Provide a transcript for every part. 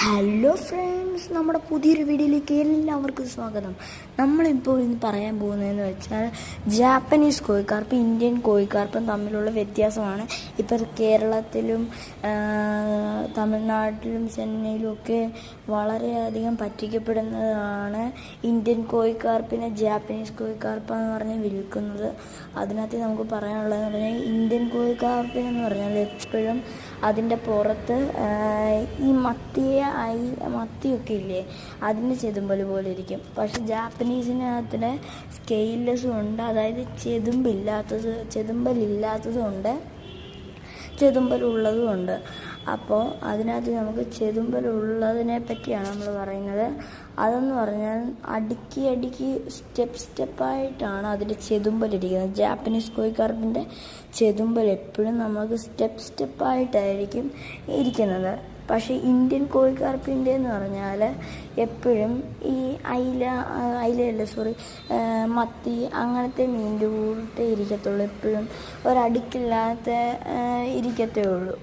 Hello friends, നമ്മുടെ പുതിയൊരു വീഡിയോയിലേക്ക് എല്ലാവർക്കും സ്വാഗതം. നമ്മളിപ്പോൾ ഇന്ന് പറയാൻ പോകുന്നതെന്ന് വെച്ചാൽ ജാപ്പനീസ് കോഴിക്കാർപ്പ് ഇന്ത്യൻ കോഴിക്കാർപ്പും തമ്മിലുള്ള വ്യത്യാസമാണ്. ഇപ്പോൾ കേരളത്തിലും തമിഴ്നാട്ടിലും ചെന്നൈയിലും ഒക്കെ വളരെയധികം പറ്റിക്കപ്പെടുന്നതാണ് ഇന്ത്യൻ കോഴിക്കാർപ്പിനെ ജാപ്പനീസ് കോഴിക്കാർപ്പെന്ന് പറഞ്ഞ് വിൽക്കുന്നത്. അതിനകത്ത് നമുക്ക് പറയാനുള്ളതെന്ന് പറഞ്ഞാൽ ഇന്ത്യൻ കോഴിക്കാർപ്പിനെന്ന് പറഞ്ഞാൽ എപ്പോഴും അതിൻ്റെ പുറത്ത് ഈ മത്തിയൊക്കെ ഇല്ലേ, അതിൻ്റെ ചെതുമ്പൽ പോലെ ഇരിക്കും. പക്ഷെ ജാപ്പനീസിനകത്തിന് സ്കെയിൽലെസ്സും ഉണ്ട്, അതായത് ചെതുമ്പലില്ലാത്തതും ഉണ്ട്, ചെതുമ്പലുള്ളതും ഉണ്ട്. അപ്പോൾ അതിനകത്ത് നമുക്ക് ചെതുമ്പലുള്ളതിനെ പറ്റിയാണ് നമ്മൾ പറയുന്നത്. അതെന്ന് പറഞ്ഞാൽ അടുക്കി സ്റ്റെപ്പായിട്ടാണ് അതിൻ്റെ ചെതുമ്പലിരിക്കുന്നത്. ജാപ്പനീസ് കോഴിക്കാർപ്പിൻ്റെ ചെതുമ്പൽ എപ്പോഴും നമുക്ക് സ്റ്റെപ്പായിട്ടായിരിക്കും ഇരിക്കുന്നത്. പക്ഷേ ഇന്ത്യൻ കോഴിക്കാർപ്പിൻ്റെ എന്ന് പറഞ്ഞാൽ എപ്പോഴും ഈ മത്തി അങ്ങനത്തെ മീനിൻ്റെ കൂട്ടേ ഇരിക്കത്തുള്ളൂ, എപ്പോഴും ഒരടുക്കില്ലാത്ത ഇരിക്കത്തേ ഉള്ളൂ.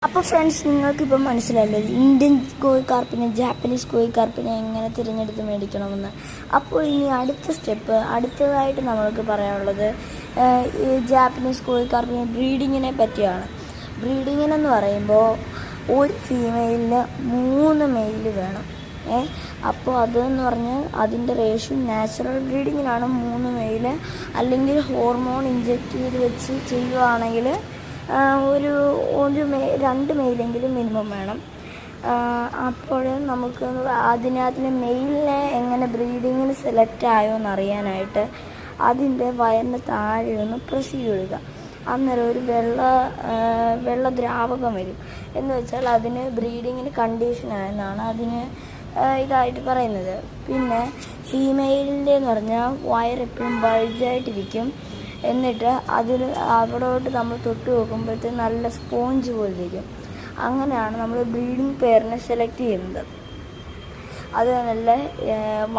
അപ്പോൾ ഫ്രണ്ട്സ്, നിങ്ങൾക്കിപ്പം മനസ്സിലായല്ലോ ഇന്ത്യൻ കോഴിക്കാർപ്പിനെ ജാപ്പനീസ് കോഴിക്കാർപ്പിനെ എങ്ങനെ തിരഞ്ഞെടുത്ത് മേടിക്കണമെന്ന്. അപ്പോൾ ഇനി അടുത്തതായിട്ട് നമ്മൾക്ക് പറയാനുള്ളത് ഈ ജാപ്പനീസ് കോഴിക്കാർപ്പിന് ബ്രീഡിങ്ങിനെ പറ്റിയാണ്. ബ്രീഡിങ്ങിനെന്ന് പറയുമ്പോൾ ഒരു ഫീമെയിലിന് 3 മെയിൽ വേണം. അപ്പോൾ അതെന്ന് പറഞ്ഞാൽ അതിൻ്റെ റേഷ്യോ നാച്ചുറൽ ബ്രീഡിങ്ങിനാണ് 3 മെയിൽ, അല്ലെങ്കിൽ ഹോർമോൺ ഇഞ്ചെക്റ്റ് ചെയ്ത് വെച്ച് ചെയ്യുകയാണെങ്കിൽ 2 മെയിലെങ്കിലും മിനിമം വേണം. അപ്പോൾ നമുക്ക് അതിനകത്തിന് മെയിലിനെ എങ്ങനെ ബ്രീഡിങ്ങിന് സെലക്ട് ആയോ എന്നറിയാനായിട്ട് അതിൻ്റെ വയറിന് താഴെ ഒന്ന് പ്രസ് ചെയ്യുക. അന്നേരം ഒരു വെള്ള ദ്രാവകം വരും. എന്ന് വെച്ചാൽ അതിന് ബ്രീഡിങ്ങിന് കണ്ടീഷനായെന്നാണ് അതിന് ഇതായിട്ട് പറയുന്നത്. പിന്നെ ഫീമെയിലിൻ്റെ എന്ന് പറഞ്ഞാൽ വയറെപ്പോഴും ബൾജായിട്ടിരിക്കും. എന്നിട്ട് അവിടോട്ട് നമ്മൾ തൊട്ട് നോക്കുമ്പോഴത്തെ നല്ല സ്പോഞ്ച് പോലെ ഇരിക്കും. അങ്ങനെയാണ് നമ്മൾ ബ്രീഡിംഗ് പെയറിനെ സെലക്ട് ചെയ്യുന്നത്. അത് നല്ല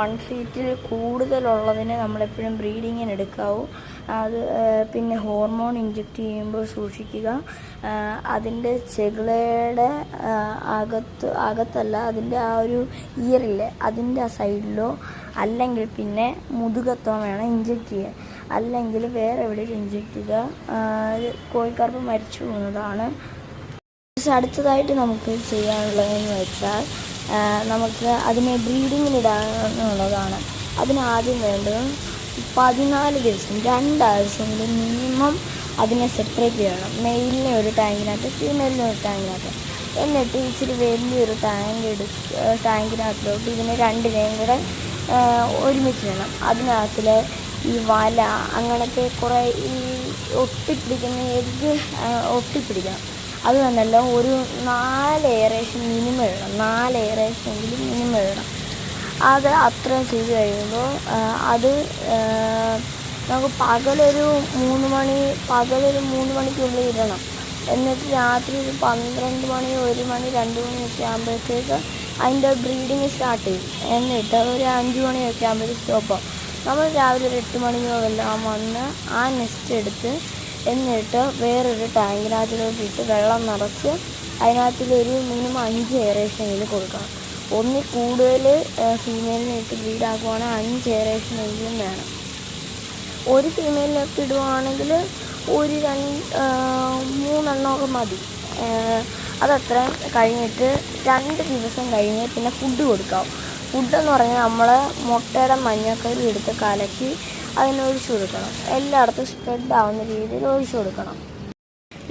1 ഫീറ്റിൽ കൂടുതലുള്ളതിനെ നമ്മളെപ്പോഴും ബ്രീഡിങ്ങിന് എടുക്കാവൂ. പിന്നെ ഹോർമോൺ ഇഞ്ചെക്റ്റ് ചെയ്യുമ്പോൾ സൂക്ഷിക്കുക. അതിൻ്റെ ചെകിളയുടെ അകത്തല്ല, അതിൻ്റെ ആ ഒരു ഇയറില്ലേ അതിൻ്റെ ആ സൈഡിലോ, അല്ലെങ്കിൽ പിന്നെ മുതുകത്തോ വേണം ഇഞ്ചെക്റ്റ് ചെയ്യാൻ. അല്ലെങ്കിൽ വേറെ എവിടെയും ഇഞ്ചെക്റ്റ് ചെയ്യുക, കോഴിക്കാർപ്പ് മരിച്ചു പോകുന്നതാണ്. അടുത്തതായിട്ട് നമുക്ക് ചെയ്യാനുള്ളതെന്ന് വെച്ചാൽ നമുക്ക് അതിനെ ബ്രീഡിങ്ങിനിടാനുള്ളതാണ്. അതിനാദ്യം വേണ്ടത് 14 ദിവസം 2 ആഴ്ചയെങ്കിലും മിനിമം അതിനെ സെപ്പറേറ്റ് ചെയ്യണം. മെയിലിനെ ഒരു ടാങ്കിനകത്ത്, ഫീമെയിലിനെ ഒരു ടാങ്കിനകത്ത്. എന്നിട്ട് ഇച്ചിരി വലിയൊരു ടാങ്കിനകത്തിലോട്ട് ഇതിനെ രണ്ടിനെയും കൂടെ ഒരുമിച്ച് വേണം. അതിനകത്തിൽ ഈ വല അങ്ങനത്തെ കുറേ ഈ ഒട്ടിപ്പിടിക്കുന്ന എഗ്ഗ് ഒട്ടിപ്പിടിക്കണം. അത് തന്നെയല്ല, ഒരു 4 എയറേഷൻ മിനിമം ഇടണം. 4 എയറേഷനെങ്കിലും മിനിമം ഇടണം. അത് അത്രയും ചെയ്ത് കഴിയുമ്പോൾ അത് നമുക്ക് പകലൊരു 3 മണിക്കുള്ളിൽ ഇടണം. എന്നിട്ട് രാത്രി ഒരു 12 മണി, 1 മണി, 2 മണിയൊക്കെ ആകുമ്പോഴത്തേക്ക് അതിൻ്റെ ബ്രീഡിങ് സ്റ്റാർട്ട് ചെയ്യും. എന്നിട്ട് ഒരു 5 മണിയൊക്കെ ആകുമ്പോഴത്തേക്ക് സ്റ്റോപ്പാകും. നമ്മൾ രാവിലെ ഒരു 8 മണിയോ എല്ലാം വന്ന് ആ നെസ്റ്റ് എടുത്ത് എന്നിട്ട് വേറൊരു ടാങ്കിനകത്തിലോട്ട് ഇട്ട് വെള്ളം നിറച്ച് അതിനകത്തിലൊരു മിനിമം 5 എയറേഷനെങ്കിലും കൊടുക്കണം. ഒന്നിൽ കൂടുതൽ ഫീമെയിലിനെ ഇട്ട് ബ്രീഡാക്കുവാണെങ്കിൽ 5 എയറേഷനെങ്കിലും വേണം. ഒരു ഫീമെയിലിനൊക്കെ ഇടുവാണെങ്കിൽ ഒരു 3 എണ്ണമൊക്കെ മതി. അതത്ര കഴിഞ്ഞിട്ട് 2 ദിവസം കഴിഞ്ഞ് പിന്നെ ഫുഡ് കൊടുക്കാം. ഫുഡെന്ന് പറഞ്ഞാൽ നമ്മൾ മുട്ടയുടെ മഞ്ഞക്കറി എടുത്ത് കലക്കി അതിനൊഴിച്ചു കൊടുക്കണം. എല്ലായിടത്തും സ്പ്രെഡ് ആവുന്ന രീതിയിൽ ഒഴിച്ചു കൊടുക്കണം.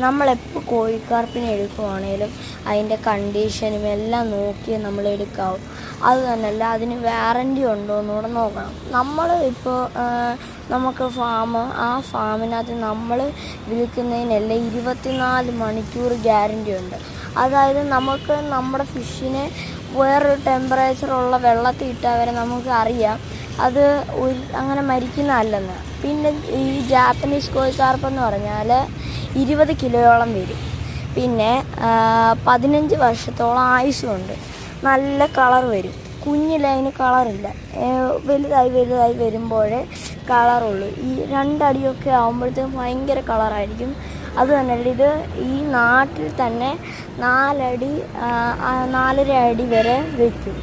നമ്മളെപ്പോൾ കോഴിക്കാർപ്പിനെ എടുക്കുവാണേലും അതിൻ്റെ കണ്ടീഷനും എല്ലാം നോക്കി നമ്മൾ എടുക്കാവും. അത് തന്നെയല്ല, അതിന് വാറൻറ്റി ഉണ്ടോ എന്നുകൂടെ നോക്കണം. നമ്മൾ ഇപ്പോൾ നമുക്ക് ആ ഫാമിനകത്ത് നമ്മൾ വിൽക്കുന്നതിനെല്ലാം 24 മണിക്കൂർ ഗ്യാരൻറ്റി ഉണ്ട്. അതായത് നമുക്ക് നമ്മുടെ ഫിഷിനെ വേറൊരു ടെമ്പറേച്ചറുള്ള വെള്ളത്തിൽ ഇട്ടാൽ വരെ നമുക്ക് അറിയാം അത് അങ്ങനെ മരിക്കുന്നതല്ലെന്ന്. പിന്നെ ഈ ജാപ്പനീസ് കോഴിക്കാർപ്പെന്ന് പറഞ്ഞാൽ 20 കിലോയോളം വരും. പിന്നെ 15 വർഷത്തോളം ആയുസ്സുണ്ട്. നല്ല കളർ വരും. കുഞ്ഞിലതിന് കളറില്ല, വലുതായി വരുമ്പോഴേ കളറുള്ളൂ. ഈ 2 അടിയൊക്കെ ആകുമ്പോഴത്തേക്കും ഭയങ്കര കളറായിരിക്കും. അത് തന്നെയല്ല, ഇത് ഈ നാട്ടിൽ തന്നെ 4.5 അടി വരെ വയ്ക്കും,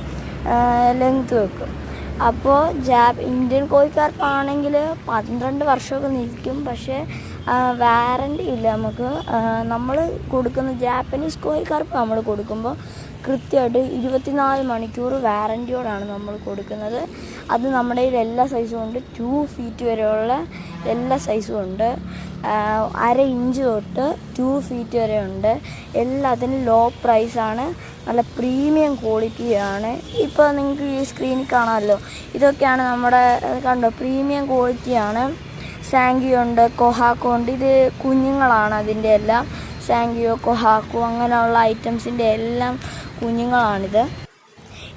ലെങ്ത് വെക്കും. അപ്പോൾ ഇന്ത്യൻ കോഴിക്കാർപ്പാണെങ്കിൽ 12 വർഷമൊക്കെ നിൽക്കും. പക്ഷേ വാറണ്ടി ഇല്ല നമുക്ക്. നമ്മൾ കൊടുക്കുന്ന ജാപ്പനീസ് കോഴിക്കാർപ്പ് നമ്മൾ കൊടുക്കുമ്പോൾ കൃത്യമായിട്ട് 24 മണിക്കൂർ വാറൻറ്റിയോടാണ് നമ്മൾ കൊടുക്കുന്നത്. അത് നമ്മുടെ കയ്യിൽ എല്ലാ സൈസും ഉണ്ട്. 2 ഫീറ്റ് വരെയുള്ള എല്ലാ സൈസും ഉണ്ട്. 1/2 ഇഞ്ച് തൊട്ട് 2 ഫീറ്റ് വരെ ഉണ്ട്. എല്ലാത്തിനും ലോ പ്രൈസാണ്, നല്ല പ്രീമിയം ക്വാളിറ്റിയാണ്. ഇപ്പോൾ നിങ്ങൾക്ക് ഈ സ്ക്രീനിൽ കാണാമല്ലോ, ഇതൊക്കെയാണ് നമ്മുടെ കണ്ടോ പ്രീമിയം ക്വാളിറ്റിയാണ്. സാങ്കിയോ ഉണ്ട്, കൊഹാക്കോ ഉണ്ട്. ഇത് കുഞ്ഞുങ്ങളാണ് അതിൻ്റെ എല്ലാം. സാങ്കിയോ, കൊഹാക്കോ അങ്ങനെയുള്ള ഐറ്റംസിൻ്റെ എല്ലാം കുഞ്ഞുങ്ങളാണിത്.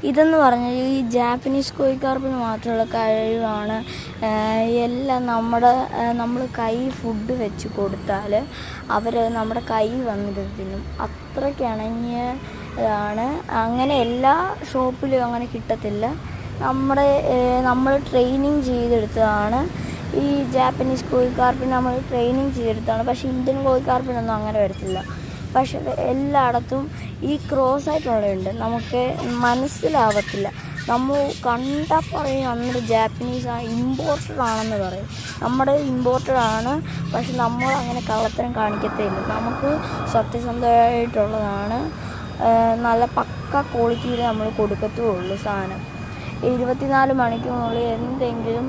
ഇതെന്ന് പറഞ്ഞാൽ ഈ ജാപ്പനീസ് കോഴിക്കാർപ്പിന് മാത്രമുള്ള കഴിവാണ്. എല്ലാം നമ്മൾ കൈ ഫുഡ് വെച്ച് കൊടുത്താൽ അവർ നമ്മുടെ കൈ വന്നിട്ട് തിന്നും. അത്രയ്ക്ക് ഇണങ്ങിയതാണ്. അങ്ങനെ എല്ലാ ഷോപ്പിലും അങ്ങനെ കിട്ടത്തില്ല. നമ്മൾ ട്രെയിനിങ് ചെയ്തെടുത്തതാണ്. ഈ ജാപ്പനീസ് കോഴിക്കാർപ്പിന് നമ്മൾ ട്രെയിനിങ് ചെയ്തെടുത്താണ്. പക്ഷേ ഇന്ത്യൻ കോഴിക്കാർപ്പിനൊന്നും അങ്ങനെ വരത്തില്ല. പക്ഷേ എല്ലായിടത്തും ഈ ക്രോസ് ആയിട്ടുള്ളതുണ്ട്, നമുക്ക് മനസ്സിലാവത്തില്ല. നമ്മൾ കണ്ടാൽ പറയും നമ്മുടെ ജാപ്പനീസ് ഇമ്പോർട്ടഡ് ആണെന്ന് പറയും. നമ്മുടെ ഇമ്പോർട്ടഡ് ആണ്, പക്ഷെ നമ്മൾ അങ്ങനെ കള്ളത്തരം കാണിക്കത്തേയില്ല. നമുക്ക് സത്യസന്ധമായിട്ടുള്ളതാണ്. നല്ല പക്ക ക്വാളിറ്റിയിൽ നമ്മൾ കൊടുക്കത്തുള്ളൂ സാധനം. 24 മണിക്കൂറിനുള്ളിൽ എന്തെങ്കിലും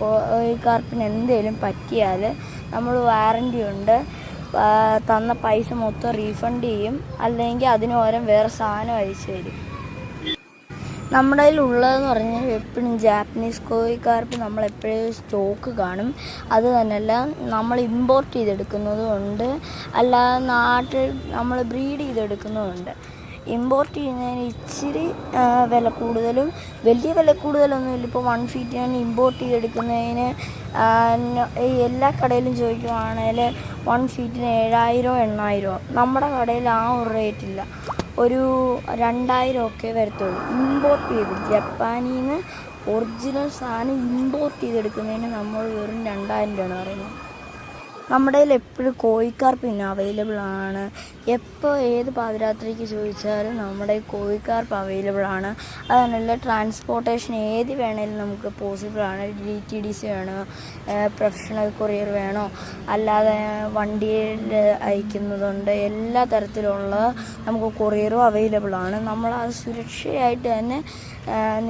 കോഴിക്കാർപ്പിന് എന്തെങ്കിലും പറ്റിയാൽ നമ്മൾ വാറൻറ്റി ഉണ്ട്. തന്ന പൈസ മൊത്തം റീഫണ്ട് ചെയ്യും, അല്ലെങ്കിൽ അതിന് പകരം വേറെ സാധനം അയച്ചു തരും. നമ്മുടെ കയ്യിലുള്ളതെന്ന് പറഞ്ഞാൽ എപ്പോഴും ജാപ്പനീസ് കോഴിക്കാർപ്പ് നമ്മളെപ്പോഴും സ്റ്റോക്ക് കാണും. അത് തന്നെയല്ല, നമ്മൾ ഇമ്പോർട്ട് ചെയ്തെടുക്കുന്നതും ഉണ്ട്, അല്ലാതെ നാട്ടിൽ നമ്മൾ ബ്രീഡ് ചെയ്തെടുക്കുന്നതുമുണ്ട്. ഇമ്പോർട്ട് ചെയ്യുന്നതിന് ഇച്ചിരി വില കൂടുതലും, വലിയ വില കൂടുതലൊന്നുമില്ല. ഇപ്പോൾ 1 ഫീറ്റിനാണ് ഇമ്പോർട്ട് ചെയ്തെടുക്കുന്നതിന് എല്ലാ കടയിലും ചോദിക്കുവാണെങ്കിൽ 1 ഫീറ്റിന് 7000-8000. നമ്മുടെ കടയിൽ ആ ഒരു റേറ്റില്ല, ഒരു 2000 ഒക്കെ വരത്തുള്ളൂ. ഇമ്പോർട്ട് ചെയ്ത് ജപ്പാനിൽ നിന്ന് ഒറിജിനൽ സാധനം ഇമ്പോർട്ട് ചെയ്തെടുക്കുന്നതിന് നമ്മൾ വെറും 2000 രൂപയാണ് പറയുന്നത്. നമ്മുടെ കയ്യിൽ എപ്പോഴും കോഴിക്കാർപ്പ് പിന്നെ അവൈലബിൾ ആണ്. എപ്പോൾ ഏത് പാതിരാത്രിക്ക് ചോദിച്ചാലും നമ്മുടെ കോഴിക്കാർപ്പ് അവൈലബിൾ ആണ്. അതല്ല, ട്രാൻസ്പോർട്ടേഷൻ ഏത് വേണേലും നമുക്ക് പോസിബിളാണ്. DTDC വേണോ, പ്രൊഫഷണൽ കൊറിയർ വേണോ, അല്ലാതെ വണ്ടിയിൽ അയക്കുന്നതുണ്ട്. എല്ലാ തരത്തിലുള്ള നമുക്ക് കൊറിയറും അവൈലബിൾ ആണ്. നമ്മളത് സുരക്ഷയായിട്ട് തന്നെ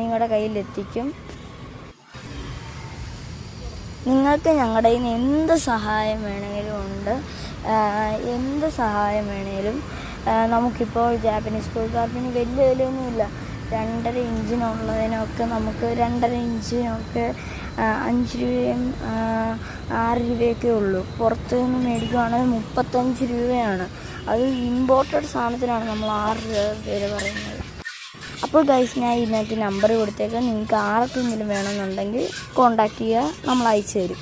നിങ്ങളുടെ കയ്യിലെത്തിക്കും. നിങ്ങൾക്ക് ഞങ്ങളുടെ കയ്യിൽ നിന്ന് എന്ത് സഹായം വേണമെങ്കിലും ഉണ്ട്. എന്ത് സഹായം വേണേലും നമുക്കിപ്പോൾ ജാപ്പനീസ് കോഴിക്കാർപ്പിന് വലിയ വിലയൊന്നുമില്ല. 2.5 ഇഞ്ചിനുള്ളതിനൊക്കെ നമുക്ക് 2.5 ഇഞ്ചിനൊക്കെ 5 രൂപയും 6 രൂപയൊക്കെ ഉള്ളൂ. പുറത്ത് നിന്ന് മേടിക്കുകയാണെങ്കിൽ 35 രൂപയാണ്. അത് ഇമ്പോർട്ടഡ് സാധനത്തിനാണ് നമ്മൾ 6 രൂപ വരെ പറയുന്നത്. അപ്പോൾ ഗൈസ്, ഞാൻ ഇതിനകത്ത് നമ്പർ കൊടുത്തേക്കാം. നിങ്ങൾക്ക് ആർക്കെങ്കിലും വേണമെന്നുണ്ടെങ്കിൽ കോൺടാക്റ്റ് ചെയ്യുക, നമ്മൾ അയച്ചു തരും.